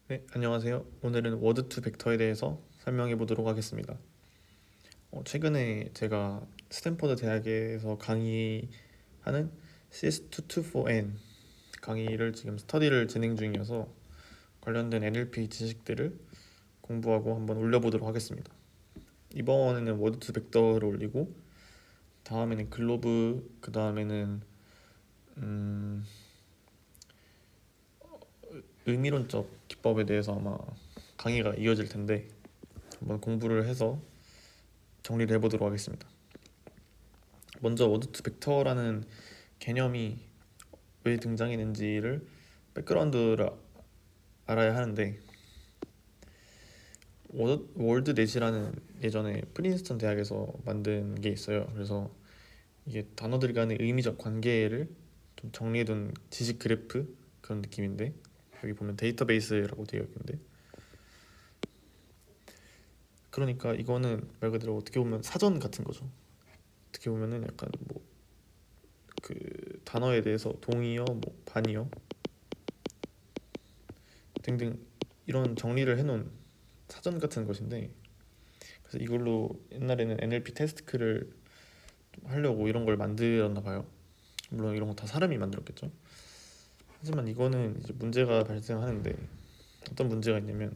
네, 안녕하세요. 오늘은 워드 투 벡터에 대해서 설명해 보도록 하겠습니다. 최근에 제가 스탠퍼드 대학에서 강의하는 CS224N 강의를 지금 스터디를 진행 중이어서 관련된 NLP 지식들을 공부하고 한번 올려보도록 하겠습니다. 이번에는 워드 투 벡터를 올리고 다음에는 글로브, 그 다음에는 음, 의미론적 기법에 대해서 아마 강의가 이어질 텐데 한번 공부를 해서 정리를 해보도록 하겠습니다. 먼저 워드 투 벡터라는 개념이 왜 등장했는지를 백그라운드를 알아야 하는데, 월드넷이라는 예전에 프린스턴 대학에서 만든 게 있어요. 그래서 이게 단어들 간의 의미적 관계를 좀 정리해둔 지식 그래프 그런 느낌인데, 여기 보면 데이터베이스라고 되어 있는데, 그러니까 이거는 말 그대로 어떻게 보면 사전 같은 거죠. 어떻게 보면은 약간 뭐 그 단어에 대해서 동의어, 뭐 반의어 등등 이런 정리를 해놓은 사전 같은 것인데, 그래서 이걸로 옛날에는 NLP 테스트를 하려고 이런 걸 만들었나 봐요. 물론 이런 거 다 사람이 만들었겠죠. 하지만 이거는 이제 문제가 발생하는데, 어떤 문제가 있냐면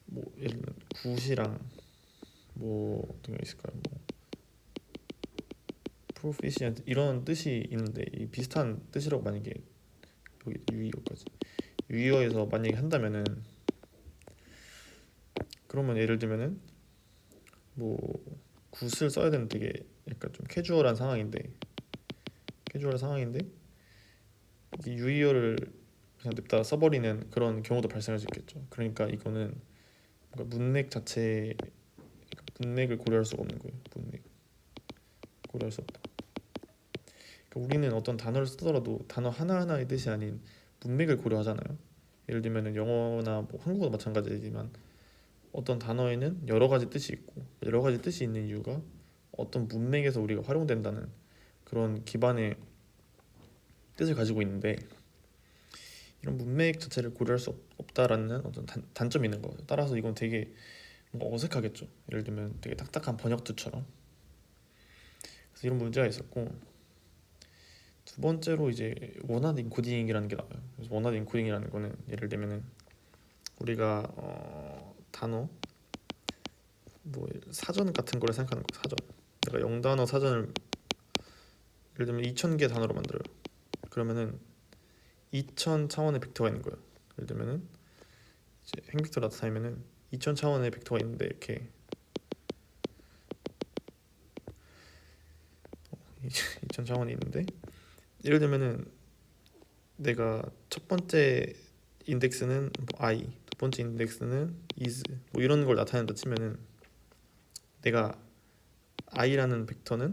뭐 예를 들면 굿이랑 뭐 어떤 게 있을까요? 뭐 proficient 이런 뜻이 있는데, 이 비슷한 뜻이라고 만약에 여기 유의어까지 유의어에서 만약에 한다면은, 그러면 예를 들면은 뭐 굿을 써야 되는 되게 약간 좀 캐주얼한 상황인데 이 유의어를 그냥 냅다 써버리는 그런 경우도 발생할 수 있겠죠. 그러니까 이거는 뭔가 문맥을 고려할 수가 없는 거예요. 문맥 고려할 수 없다. 그러니까 우리는 어떤 단어를 쓰더라도 단어 하나하나의 뜻이 아닌 문맥을 고려하잖아요. 예를 들면 영어나 뭐 한국어도 마찬가지지만 어떤 단어에는 여러 가지 뜻이 있고, 여러 가지 뜻이 있는 이유가 어떤 문맥에서 우리가 활용된다는 그런 기반의 뜻을 가지고 있는데, 이런 문맥 자체를 고려할 수 없다라는 어떤 단점이 있는 거예요. 따라서 이건 되게 뭔가 어색하겠죠. 예를 들면 되게 딱딱한 번역투처럼. 그래서 이런 문제가 있었고, 두 번째로 이제 원하드 인코딩이라는 게 나와요. 그래서 원하드 인코딩이라는 거는 예를 들면은 우리가 단어 뭐 사전 같은 거를 생각하는 거. 사전, 내가 영단어 사전을 예를 들면 2,000개 단어로 만들어요. 그러면은 2,000 차원의 벡터가 있는 거예요. 예를 들면은 이제 행벡터 나타내면은 2,000 차원의 벡터가 있는데, 이렇게 2,000 차원이 있는데, 예를 들면은 내가 첫 번째 인덱스는 뭐 I, 두 번째 인덱스는 is 뭐 이런 걸 나타낸다 치면은, 내가 I라는 벡터는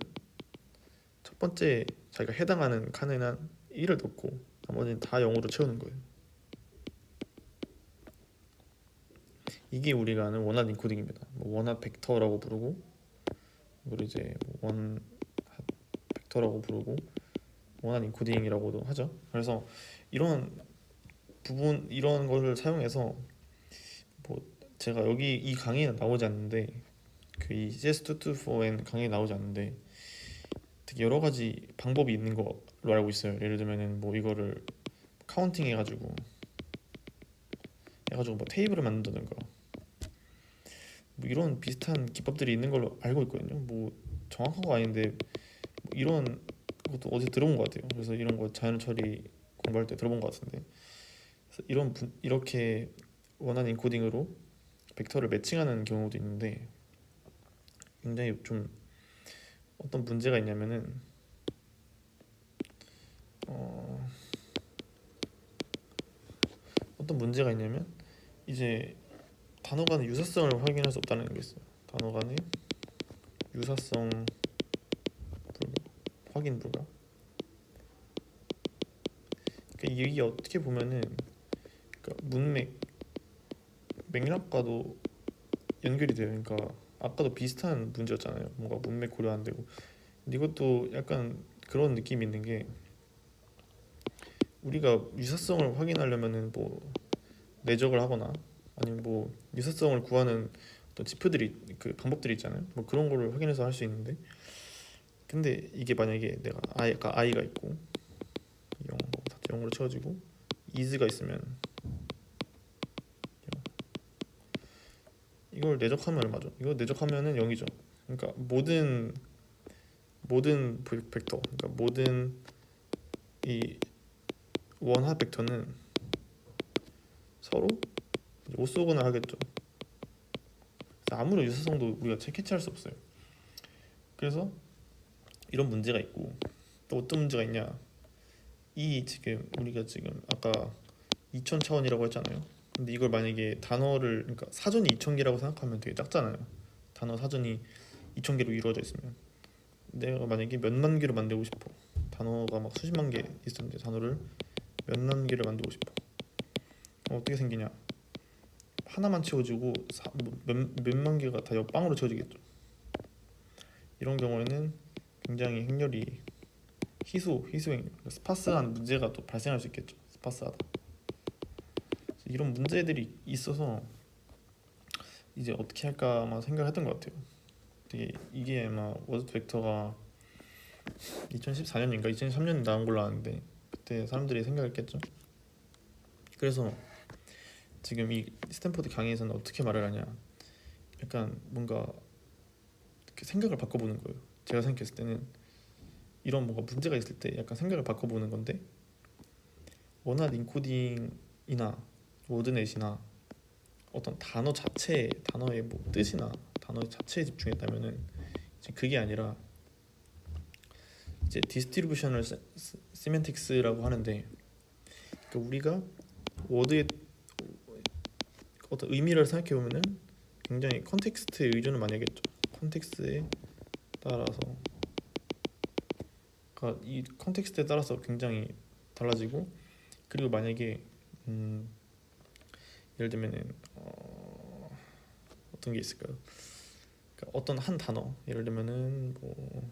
첫 번째 자기가 해당하는 칸에는 1을 넣고 나머지는 다 0으로 채우는 거예요. 이게 우리가 아는 원핫 인코딩입니다. 뭐 원핫 벡터라고 부르고, 이걸 이제 원 벡터라고 부르고 원한 인코딩이라고도 하죠. 그래서 이런 이런 거를 사용해서 뭐 제가 여기 이 강의는 나오지 않는데, 그 이 CS224N 강의에 나오지 않는데 되게 여러 가지 방법이 있는 걸로 알고 있어요. 예를 들면은 뭐 이거를 카운팅 해가지고 뭐 테이블을 만든다든가 뭐 이런 비슷한 기법들이 있는 걸로 알고 있거든요. 뭐 정확한 거 아닌데 뭐 이런 것도 어디서 들어본 것 같아요. 그래서 이런 거 자연 처리 공부할 때 들어본 것 같은데, 그래서 이렇게 원하는 인코딩으로 벡터를 매칭하는 경우도 있는데, 굉장히 좀 어떤 문제가 있냐면은 어, 어떤 문제가 있냐면 이제 단어 간의 유사성을 확인할 수 없다는 게 있어요. 단어 간의 유사성 불가, 확인 불가. 그러니까 이게 어떻게 보면은, 그러니까 맥락과도 연결이 돼요. 그러니까 아까도 비슷한 문제였잖아요. 뭔가 문맥 고려 안 되고. 근데 이것도 약간 그런 느낌이 있는 게, 우리가 유사성을 확인하려면은 뭐 내적을 하거나 아니면 뭐 유사성을 구하는 어떤 지표들이 그 방법들이 있잖아요. 뭐 그런 거를 확인해서 할 수 있는데 근데 이게 만약에 내가 아이가 있고 영어로 채워지고 is가 있으면 이걸 내적하면 얼마죠? 이거 내적하면은 0이죠. 그러니까 모든 벡터, 그러니까 모든 이 원화 벡터는 서로 오소근을 하겠죠. 아무런 유사성도 우리가 캐치할 수 없어요. 그래서 이런 문제가 있고 또 어떤 문제가 있냐? 이 지금 우리가 지금 아까 2000 차원이라고 했잖아요. 근데 이걸 만약에 단어를 그러니까 사전이 2000개라고 생각하면 되게 작잖아요. 단어 사전이 2000개로 이루어져 있으면 내가 만약에 몇만 개로 만들고 싶어. 단어가 막 수십만 개 있었는데 단어를 몇만 개를 만들고 싶어. 어떻게 생기냐? 하나만 채워지고 몇만 개가 다 옆방으로 채워지겠죠. 이런 경우에는 굉장히 행렬이 희소행 스파스한 문제가 또 발생할 수 있겠죠. 스파스하다. 이런 문제들이 있어서 이제 어떻게 할까만 생각했던 것 같아요. 되게 이게 아마 워드 벡터가 2014년인가 2003년에 나온 걸로 아는데 그때 사람들이 생각했겠죠. 그래서 지금 이 스탠포드 강의에서는 어떻게 말을 하냐, 약간 뭔가 생각을 바꿔보는 거예요. 제가 생각했을 때는 이런 뭔가 문제가 있을 때 약간 생각을 바꿔보는 건데 원활 인코딩이나 워드넷이나 어떤 단어 자체, 단어의 뭐 뜻이나 단어 자체에 집중했다면은 이제 그게 아니라 이제 디스트리뷰셔널 시멘틱스라고 하는데 그러니까 우리가 워드의 어떤 의미를 생각해 보면은 굉장히 컨텍스트에 의존을 많이 하겠죠. 컨텍스트에 따라서 그러니까 이 컨텍스트에 따라서 굉장히 달라지고 그리고 만약에 예를 들면은 어떤 게 있을까요? 그러니까 어떤 한 단어 예를 들면은 뭐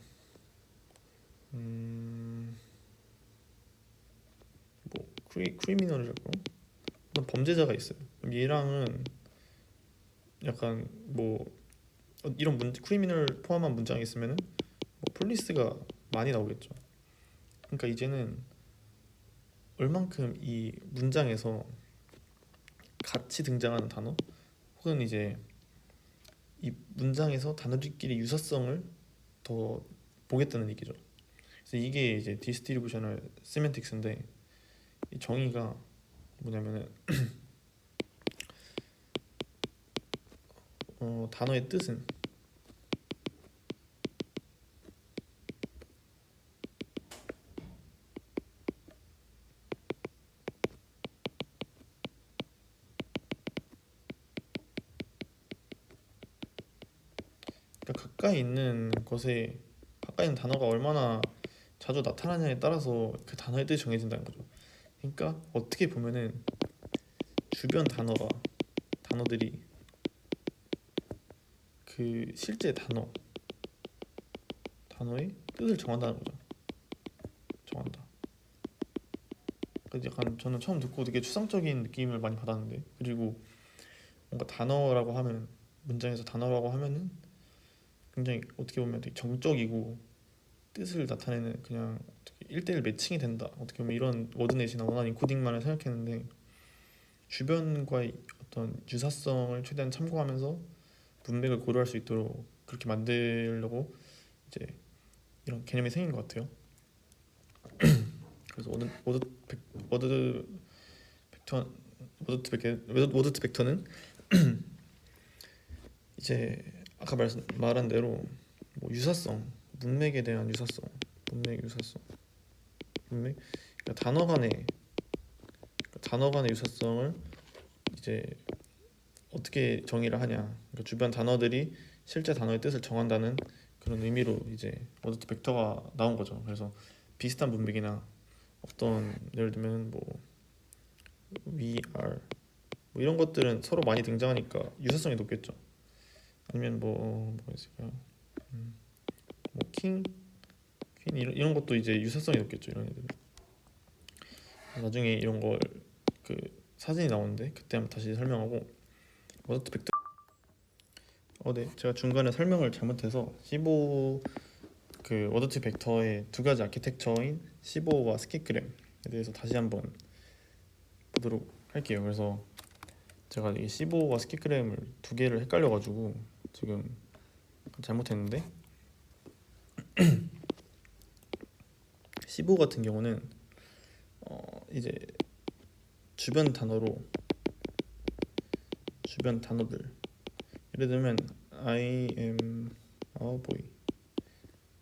크리미널이라고 어떤 범죄자가 있어요. 그럼 얘랑은 약간 뭐 이런 크리미널 포함한 문장이 있으면은 뭐 폴리스가 많이 나오겠죠. 그러니까 이제는 얼만큼 이 문장에서 같이 등장하는 단어 혹은 이제 이 문장에서 단어들끼리 유사성을 더 보겠다는 얘기죠. 그래서 이게 이제 디스트리뷰셔널 시멘틱스인데 이 정의가 뭐냐면은 단어의 뜻은 그러니까 가까이 있는 단어가 얼마나 자주 나타나냐에 따라서 그 단어의 뜻이 정해진다는 거죠. 그러니까 어떻게 보면은 주변 단어들이 그 실제 단어의 뜻을 정한다는 거죠. 정한다. 그래서 약간 저는 처음 듣고 되게 추상적인 느낌을 많이 받았는데 그리고 뭔가 단어라고 하면 문장에서 단어라고 하면은 굉장히 어떻게 보면 되게 정적이고 뜻을 나타내는 그냥 어떻게 1대1 매칭이 된다 어떻게 보면 이런 워드넷이나 원하는 인코딩만을 생각했는데 주변과의 어떤 유사성을 최대한 참고하면서 문맥을 고려할 수 있도록 그렇게 만들려고 이제 이런 개념이 생긴 것 같아요. 그래서 워드 벡터 워드 벡터는 이제 아까 말한 대로 뭐 유사성, 문맥에 대한 유사성, 문맥 그러니까 단어 간의 유사성을 이제 어떻게 정의를 하냐, 그러니까 주변 단어들이 실제 단어의 뜻을 정한다는 그런 의미로 이제 워드 벡터가 나온 거죠. 그래서 비슷한 문맥이나 어떤 예를 들면 뭐 we are 뭐 이런 것들은 서로 많이 등장하니까 유사성이 높겠죠. 아니면 뭐가 있을까요? 뭐 킹, 퀸 이런 것도 이제 유사성이 높겠죠. 이런 애들은 나중에 이런 걸 그 사진이 나오는데 그때 한번 다시 설명하고. 워더트 벡터. 네, 제가 중간에 설명을 잘못해서 15 그 워더트 벡터의 두 가지 아키텍처인 15와 스키그램에 대해서 다시 한번 보도록 할게요. 그래서 제가 이 15와 스키그램을 두 개를 헷갈려가지고 지금 잘못했는데 15 같은 경우는 이제 주변 단어들 예를 들면 I am a boy.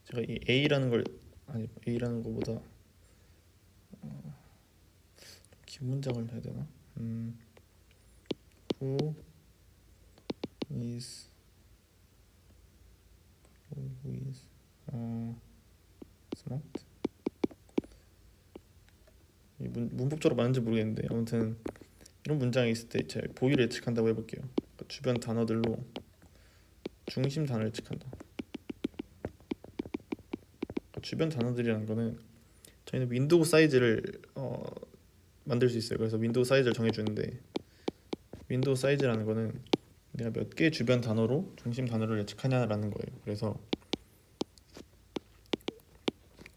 제가 이 A라는 걸 A라는 거보다 긴 문장을 해야 되나? Who is smart? 이 문법적으로 맞는지 모르겠는데 아무튼 이런 문장이 있을 때 제가 보이를 예측한다고 해볼게요. 그러니까 주변 단어들로 중심 단어를 예측한다. 그러니까 주변 단어들이라는 거는 저희는 윈도우 사이즈를 만들 수 있어요. 그래서 윈도우 사이즈를 정해주는데 윈도우 사이즈라는 거는 내가 몇 개의 주변 단어로 중심 단어를 예측하냐라는 거예요. 그래서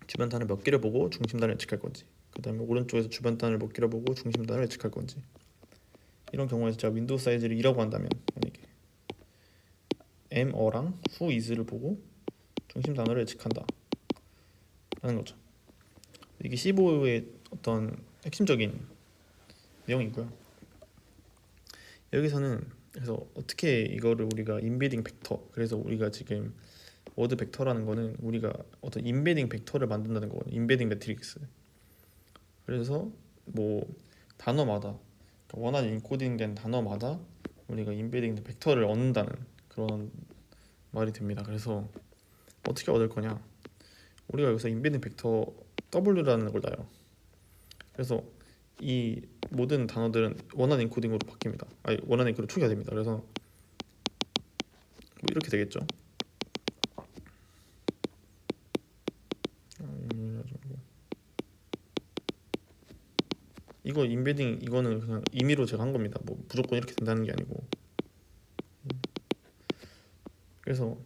주변 단어 몇 개를 보고 중심 단어를 예측할 건지, 그 다음에 오른쪽에서 주변 단어를 몇 개를 보고 중심 단어를 예측할 건지. 이런 경우에서 제가 윈도우 사이즈를 2라고 한다면 만약에 am, 어랑 who, is를 보고 중심 단어를 예측한다 라는 거죠. 이게 15의 어떤 핵심적인 내용이고요. 여기서는 그래서 어떻게 이거를 우리가 인베딩 벡터, 그래서 우리가 지금 워드 벡터라는 거는 우리가 어떤 인베딩 벡터를 만든다는 거거든요. 인베딩 매트릭스. 그래서 뭐 단어마다 원하는 인코딩된 단어마다 우리가 인베딩 벡터를 얻는다는 그런 말이 됩니다. 그래서 어떻게 얻을 거냐? 우리가 여기서 인베딩 벡터 W라는 걸 놔요. 그래서 이 모든 단어들은 원하는 인코딩으로 바뀝니다. 원하는 인코딩으로 초기화 됩니다. 그래서 뭐 이렇게 되겠죠. 이거 인베딩 이거는 그냥 임의로 제가 한 겁니다. 뭐 무조건 이렇게 된다는 게 아니고. 그래서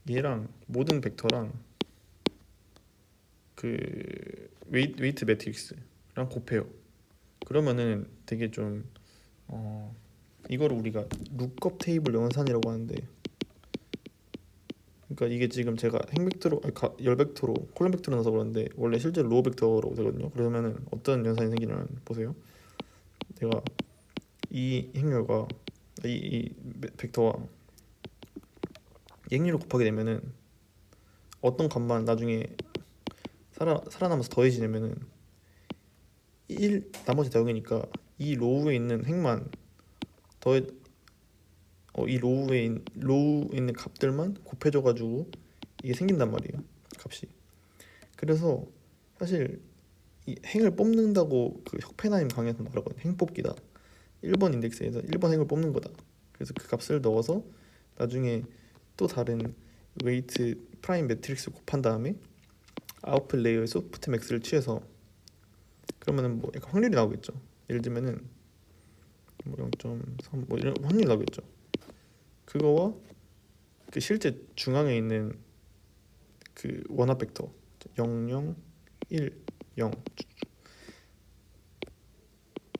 얘랑 모든 벡터랑 그 웨이트 매트릭스랑 곱해요. 그러면은 되게 좀 이거를 우리가 룩업 테이블 연산이라고 하는데, 그러니까 이게 지금 제가 행벡터로 열벡터로 콜럼 벡터로 넣어서 그러는데 원래 실제로 로우 벡터로 되거든요. 그러면은 어떤 연산이 생기냐면 보세요. 내가 이 행렬과 이 벡터와 이 행렬을 곱하게 되면은 어떤 값만 나중에 살아남아서 더해지냐면은 1 나머지 다 0이니까 이 로우에 있는 행만 더해 이 로우에 있는 값들만 곱해져가지고 이게 생긴단 말이에요, 값이. 그래서 사실 이 행을 뽑는다고 그 혁페나임 강의에서 말하거든요. 행 뽑기다. 1번 인덱스에서 1번 행을 뽑는 거다. 그래서 그 값을 넣어서 나중에 또 다른 웨이트 프라임 매트릭스 곱한 다음에 아웃풋 레이어의 소프트 맥스를 취해서 그러면은 뭐 약간 확률이 나오겠죠. 예를 들면은 뭐 0.3 뭐 이런 확률이 나오겠죠. 그거와 그 실제 중앙에 있는 그 원합 벡터 0, 0, 1, 0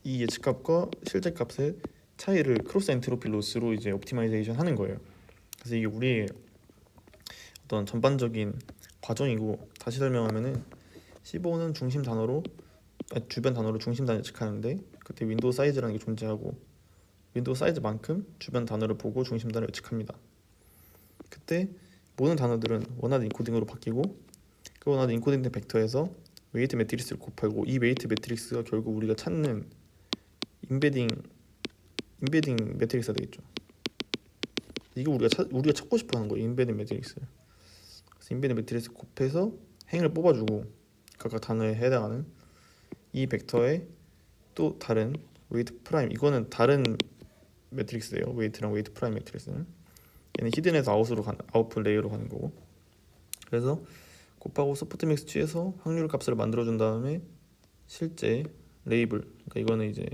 이 예측값과 실제 값의 차이를 크로스 엔트로피 로스로 이제 옵티마이제이션 하는 거예요. 그래서 이게 우리의 어떤 전반적인 과정이고, 다시 설명하면은 15는 중심 단어로 주변 단어로 중심 단어 예측하는데 그때 윈도우 사이즈라는 게 존재하고 윈도우 사이즈만큼 주변 단어를 보고 중심 단어를 예측합니다. 그때 모든 단어들은 원하는 인코딩으로 바뀌고 그 원하는 인코딩된 벡터에서 웨이트 매트릭스를 곱하고 이 웨이트 매트릭스가 결국 우리가 찾는 인베딩 매트릭스가 되겠죠. 이거 우리가 찾고 싶어하는 거예요. 인베딩 매트릭스. 그래서 인베딩 매트릭스 곱해서 행을 뽑아주고 각각 단어에 해당하는 이 벡터의 또 다른 웨이트 프라임, 이거는 다른 매트릭스예요. 웨이트랑 웨이트 프라임 매트릭스는 얘는 히든에서 아웃으로 가는 아웃풋 레이어로 가는 거고. 그래서 곱하고 소프트 맥스 취해서 확률 값을 만들어준 다음에 실제 레이블, 그러니까 이거는 이제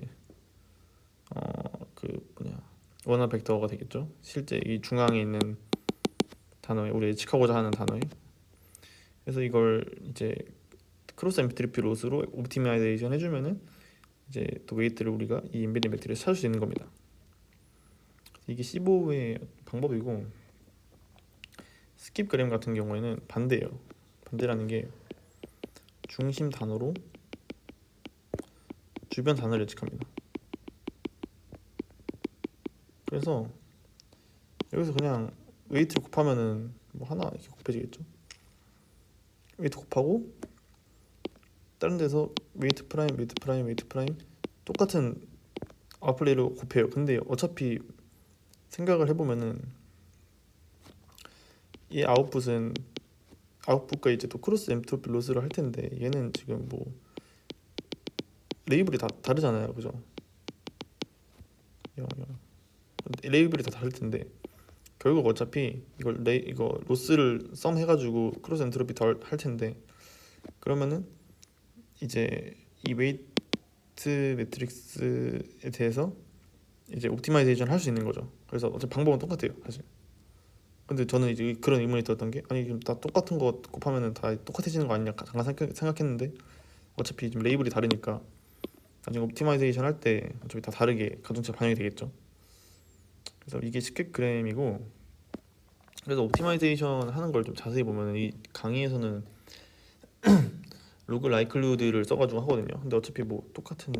원화 벡터가 되겠죠. 실제 이 중앙에 있는 단어에 우리 예측하고자 하는 단어에. 그래서 이걸 이제 크로스 엠피트리피 로스로 옵티마이제이션 해주면은 이제 또 웨이트를 우리가 이 인베딩 매트리에 찾을 수 있는 겁니다. 이게 15의 방법이고, 스킵 그램 같은 경우에는 반대예요. 반대라는 게 중심 단어로 주변 단어를 예측합니다. 그래서 여기서 그냥 웨이트를 곱하면은 뭐 하나 이렇게 곱해지겠죠. 웨이트 곱하고 다른 데서 웨이트 프라임, 웨이트 프라임, 웨이트 프라임 똑같은 아웃플레이를 곱해요. 근데 어차피 생각을 해보면은 이 아웃풋과 이제 또 크로스 엠트로피 로스를 할 텐데, 얘는 지금 뭐 레이블이 다 다르잖아요, 그죠? 레이블이 다 다를 텐데 결국 어차피 이거 로스를 썸 해가지고 크로스 엔트로피 더 할 텐데, 그러면은 이제 이 웨이트 매트릭스에 대해서 이제 옵티마이제이션 할 수 있는 거죠. 그래서 어차피 방법은 똑같아요, 사실. 근데 저는 이제 그런 의문이 들었던 게, 아니 지금 다 똑같은 거 곱하면은 다 똑같아지는 거 아니냐 잠깐 생각했는데, 어차피 지금 레이블이 다르니까 나중에 옵티마이제이션 할 때 어차피 다 다르게 가중치가 반영이 되겠죠. 그래서 이게 10g이고, 그래서 옵티마이제이션 하는 걸 좀 자세히 보면 이 강의에서는 로그 라이클루드를 써가지고 하거든요. 근데 어차피 뭐 똑같은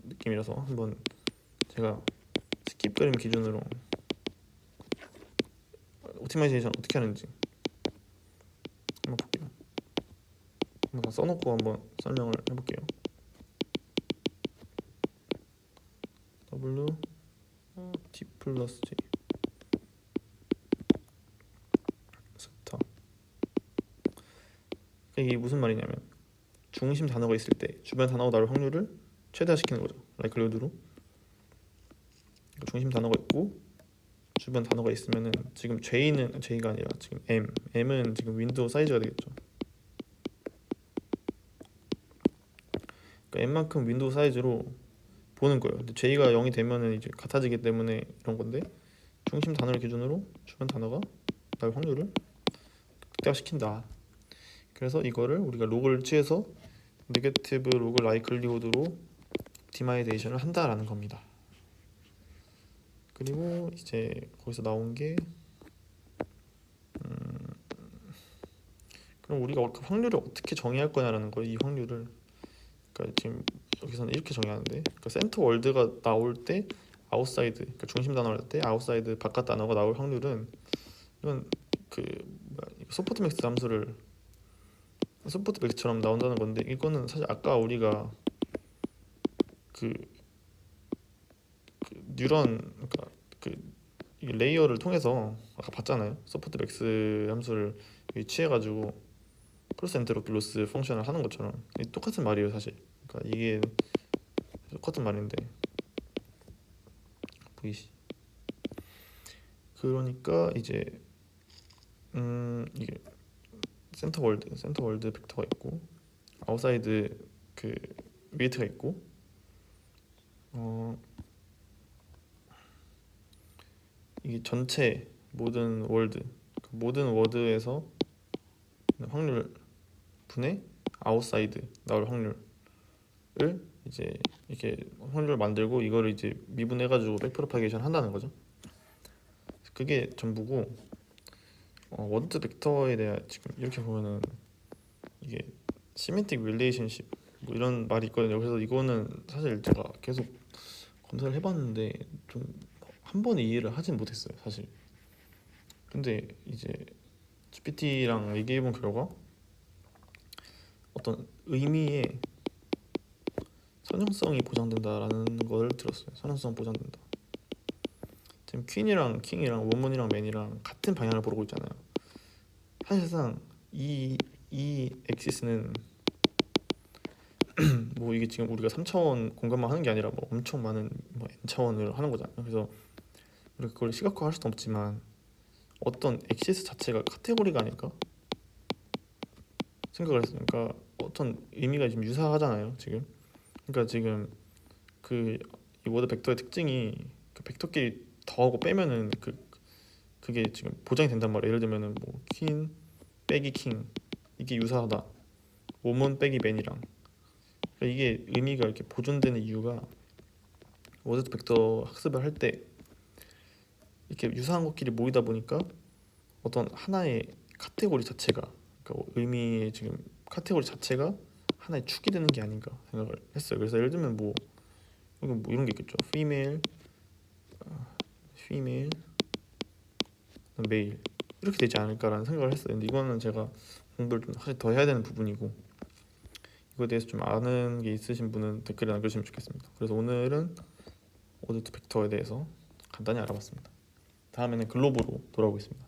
느낌이라서 한번 제가 스킵 그램 기준으로 옵티마이제이션 어떻게 하는지 한번 볼게요. 한번 다 써놓고 한번 설명을 해볼게요. W T 플러스 J 스타. 이게 무슨 말이냐면, 중심 단어가 있을 때 주변 단어가 나올 확률을 최대화시키는 거죠, 라이클루드로. 중심 단어가 있고 주변 단어가 있으면은, 지금 J가 아니라 지금 M은 지금 윈도우 사이즈가 되겠죠. 그러니까 M만큼 윈도우 사이즈로 보는 거예요. 근데 J가 0이 되면은 이제 같아지기 때문에 이런 건데, 중심 단어를 기준으로 주변 단어가 나올 확률을 극대화시킨다. 그래서 이거를 우리가 로그를 취해서 네게티브 로그 라이클리후드로 옵티마이제이션을 한다라는 겁니다. 그리고 이제 거기서 나온 게 그럼 우리가 확률을 어떻게 정의할 거냐라는 거예요. 이 확률을, 그러니까 지금 여기서는 이렇게 정의하는데, 그러니까 센터 월드가 나올 때 아웃사이드, 그러니까 중심 단어 나올 때 아웃사이드 바깥 단어가 나올 확률은, 이건 그 소프트 맥스 함수를 소프트 맥스처럼 나온다는 건데, 이거는 사실 아까 우리가 그 뉴런, 그러니까 그 레이어를 통해서 아까 봤잖아요. 소프트 맥스 함수를 취해가지고 크로스 엔트로피 로스 펑션을 하는 것처럼 똑같은 말이에요, 사실. 그러니까 이게 똑같은 말인데 보이시. 그러니까 이제 이게 센터 월드 벡터가 있고, 아웃사이드 그 웨이트가 있고, 이게 전체 모든 워드에서 확률 분의 아웃사이드 나올 확률을 이제 이렇게 확률을 만들고, 이거를 이제 미분해가지고 백프로파게이션 한다는 거죠. 그게 전부고, 워드 벡터에 대해 지금 이렇게 보면은 이게 시멘틱 릴레이션십 뭐 이런 말이 있거든요. 그래서 이거는 사실 제가 계속 검사를 해봤는데 좀 한 번에 이해를 하진 못했어요, 사실. 근데 이제 GPT랑 얘기해본 결과 어떤 의미의 선형성이 보장된다라는 걸 들었어요. 선형성 보장된다. 지금 퀸이랑 킹이랑 woman이랑 man이랑 같은 방향을 보고 있잖아요. 사실상 이 엑시스는 뭐 이게 지금 우리가 3차원 공간만 하는 게 아니라 뭐 엄청 많은 뭐 n차원을 하는 거잖아요. 그래서 우리가 그걸 시각화할 수는 없지만 어떤 엑시스 자체가 카테고리가 아닐까 생각을 했어요. 그러니까 어떤 의미가 지금 유사하잖아요, 지금. 그러니까 지금 이 워드 벡터의 특징이 그 벡터끼리 더하고 빼면은 그게 지금 보장이 된단 말이에요. 예를 들면은 뭐 퀸 빼기 킹 이게 유사하다. woman 빼기 man이랑 그러니까 이게 의미가 이렇게 보존되는 이유가 워드 벡터 학습을 할 때 이렇게 유사한 것끼리 모이다 보니까 어떤 하나의 카테고리 자체가 그러니까 의미의 지금 카테고리 자체가 하나의 축이 되는 게 아닌가 생각을 했어요. 그래서 예를 들면 뭐 이건 뭐 이런 게 있겠죠. female, female, male 이렇게 되지 않을까라는 생각을 했어요. 근데 이거는 제가 공부를 좀 사실 더 해야 되는 부분이고 이거에 대해서 좀 아는 게 있으신 분은 댓글에 남겨주시면 좋겠습니다. 그래서 오늘은 오브젝트 벡터에 대해서 간단히 알아봤습니다. 다음에는 글로브로 돌아오겠습니다.